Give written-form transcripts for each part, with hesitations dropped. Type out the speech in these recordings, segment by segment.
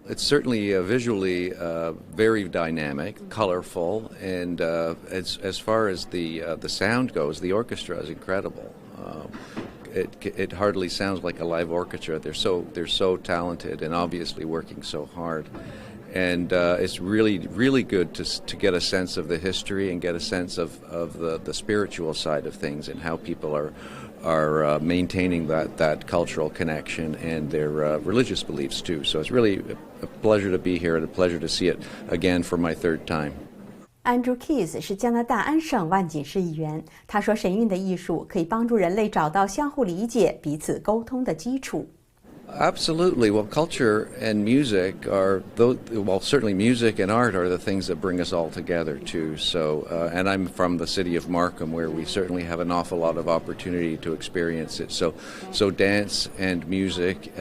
It's certainly visually very dynamic, colorful, and as far as the sound goes, the orchestra is incredible. It hardly sounds like a live orchestra. They're so talented and obviously working so hard. And it's really good to get a sense of the history and get a sense of the spiritual side of things and how people are maintaining that cultural connection and their religious beliefs too. So it's really a pleasure to be here and a pleasure to see it again for my third time. Andrew Keyes 是加拿大安省万锦市议员。他说，神韵的艺术可以帮助人类找到相互理解、彼此沟通的基础。Absolutely. Well, culture and music certainly music and art are the things that bring us all together too. So, and I'm from the city of Markham, where we certainly have an awful lot of opportunity to experience it. So dance and music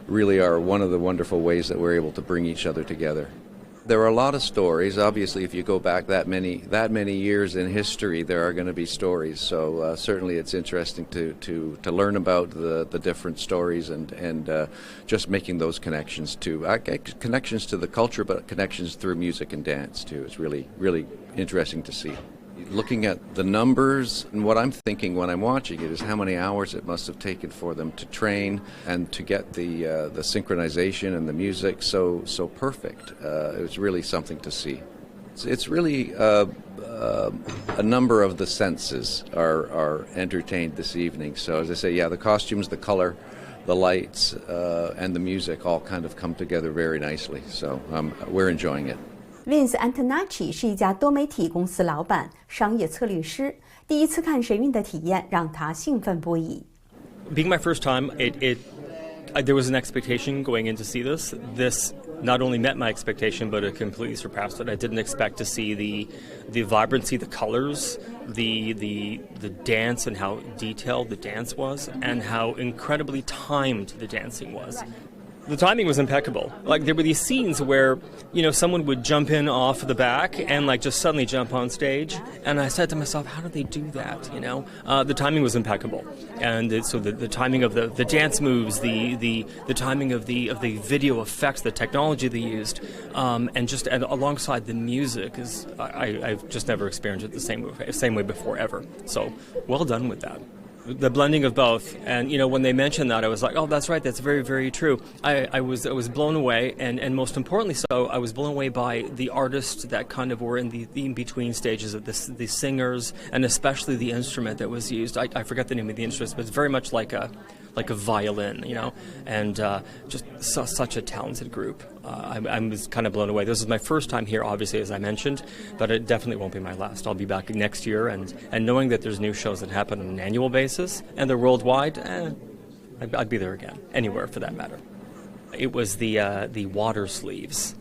really are one of the wonderful ways that we're able to bring each other together. There are a lot of stories. Obviously, if you go back that many years in history, there are going to be stories. So certainly, it's interesting to learn about the different stories and just making those connections too. Connections to the culture, but connections through music and dance too. It's really interesting to see. Looking at the numbers, and what I'm thinking when I'm watching it is how many hours it must have taken for them to train and to get the synchronization and the music so perfect. It was really something to see. It's really a number of the senses are entertained this evening. So as I say, yeah, the costumes, the color, the lights, and the music all kind of come together very nicely. So we're enjoying it. Vince Antonacci 是一家多媒体公司老板、商业策略师。第一次看神韵的体验让他兴奋不已。Being my first time, there was an expectation going in to see this. This not only met my expectation, but it completely surpassed it. I didn't expect to see the vibrancy, the colors, the dance, and how detailed the dance was, and how incredibly timed the dancing was. The timing was impeccable. Like, there were these scenes where, someone would jump in off the back and just suddenly jump on stage. And I said to myself, how did they do that? The timing was impeccable. And so the timing of the dance moves, the timing of the video effects, the technology they used, and alongside the music is, I've just never experienced it the same way before ever. So well done with that. The blending of both, and when they mentioned that, I was like, oh, that's right, that's very, very true. I was blown away, and most importantly so, I was blown away by the artists that kind of were in the in-between stages of the singers, and especially the instrument that was used. I forget the name of the instrument, but it's very much like a violin, and just such a talented group. I was kind of blown away. This is my first time here, obviously, as I mentioned, but it definitely won't be my last. I'll be back next year, and knowing that there's new shows that happen on an annual basis, and they're worldwide, I'd be there again, anywhere for that matter. It was the water sleeves.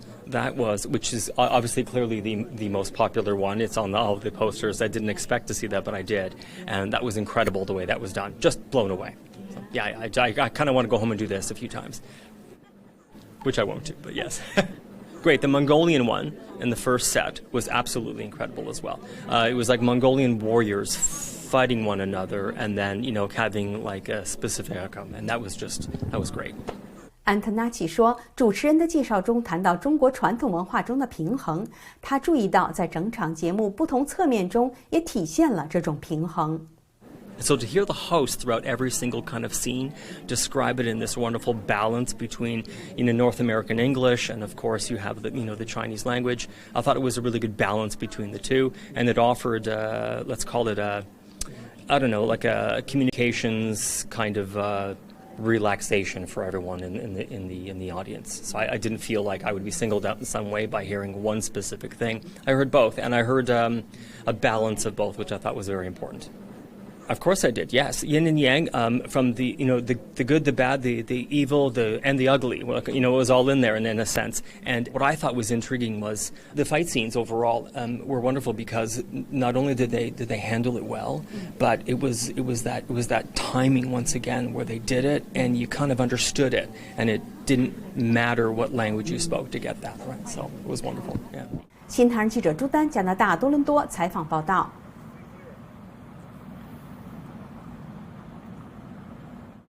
Which is obviously clearly the most popular one. It's on all the posters. I didn't expect to see that, but I did, and that was incredible the way that was done. Just blown away. So, yeah, I kind of want to go home and do this a few times, which I won't do, but yes. Great. The Mongolian one in the first set was absolutely incredible as well. It was like Mongolian warriors fighting one another, and then having like a specific outcome, and that was great. Antonacci 说，主持人的介绍中谈到中国传统文化中的平衡，他注意到在整场节目不同侧面中也体现了这种平衡。So to hear the host throughout every single kind of scene describe it in this wonderful balance between North American English and of course you have the Chinese language, I thought it was a really good balance between the two, and it offered let's call it a communications kind of relaxation for everyone in the audience. So I didn't feel like I would be singled out in some way by hearing one specific thing. I heard both, and I heard a balance of both, which I thought was very important. Of course I did, yes. Yin and yang, from the good, the bad, the evil, and the ugly. It was all in there in a sense. And what I thought was intriguing was the fight scenes overall were wonderful because not only did they handle it well, but it was that timing once again where they did it and you kind of understood it, and it didn't matter what language you spoke to get that right. So it was wonderful. Yeah. 新唐人记者朱丹，加拿大多伦多采访报道。